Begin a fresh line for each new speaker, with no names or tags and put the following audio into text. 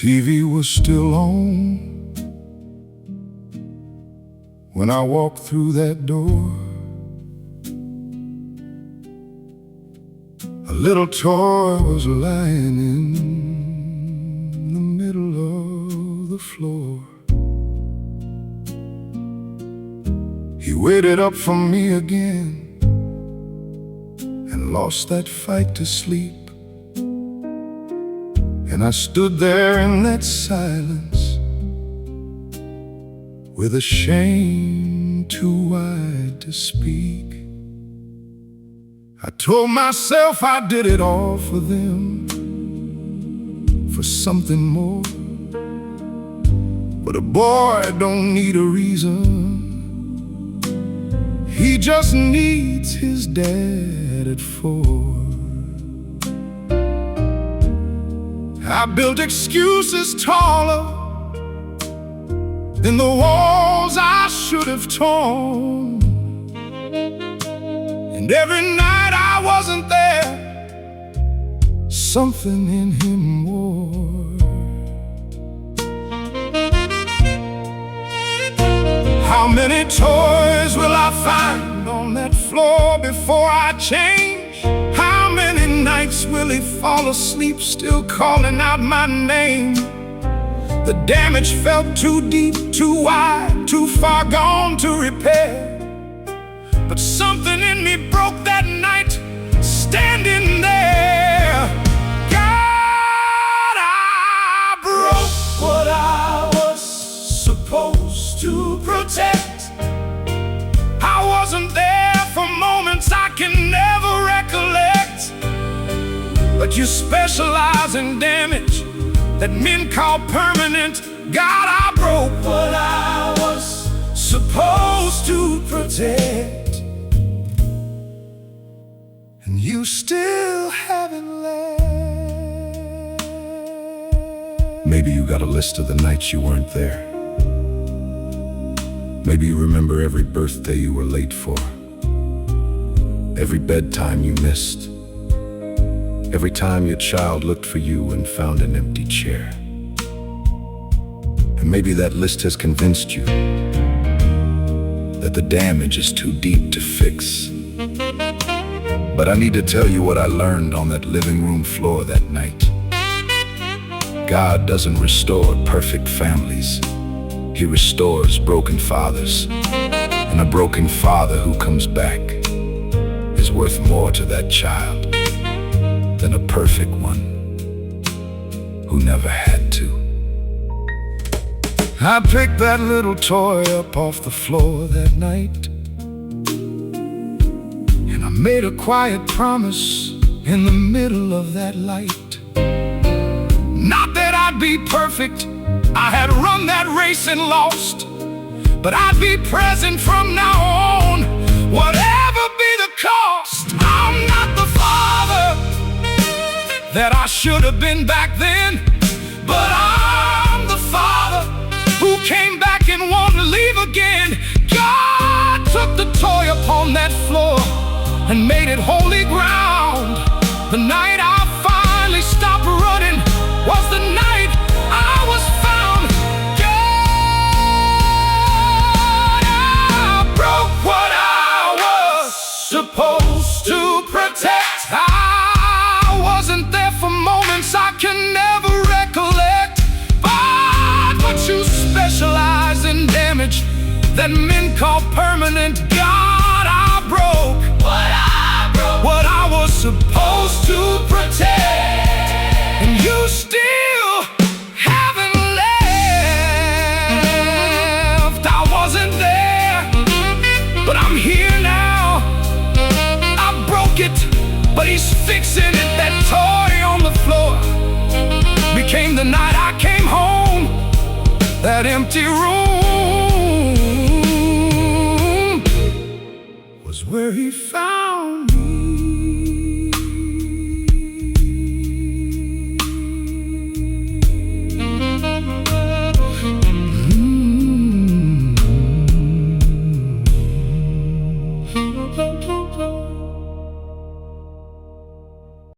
TV was still on when I walked through that door. A little toy was lying in the middle of the floor. He waited up for me again and lost that fight to sleep. And I stood there in that silence with a shame too wide to speak. I told myself I did it all for them, for something more. But a boy don't need a reason. He just needs his dad at 4. I built excuses taller than the walls I should have torn. And every night I wasn't there, something in him wore. How many toys will I find on that floor before I change? How many nights will he fall asleep still calling out my name? The damage felt too deep, too wide, too far gone to repair. But something in me broke that night, standing there. God, I broke what I was supposed to protect. I wasn't there for moments I can never recollect. But you specialize in damage that men call permanent. God, I broke what I was supposed to protect. And you still haven't left. Maybe you got a list of the nights you weren't there. Maybe you remember every birthday you were late for, every bedtime you missed, every time your child looked for you and found an empty chair. And maybe that list has convinced you that the damage is too deep to fix. But I need to tell you what I learned on that living room floor that night. God doesn't restore perfect families. He restores broken fathers. And a broken father who comes back is worth more to that child than a perfect one who never had to. I picked that little toy up off the floor that night, and I made a quiet promise in the middle of that light. Not that I'd be perfect, I had run that race and lost, but I'd be present from now on, whatever be the cost. I'm not the father that I should have been back then, but I'm the father who came back and won't leave again. God took the toy upon that floor and made it holy ground. The night I finally stopped running was the night I was found. God, I broke what I was supposed to protect. I wasn't there for moments I can never recollect. But you specialize in damage that men call permanent. God, I broke what I was supposed to protect. And you still haven't left. I wasn't there, but I'm here now. I broke it, but he's fixing it. That toy on the floor became the night I came home. That empty room was where he found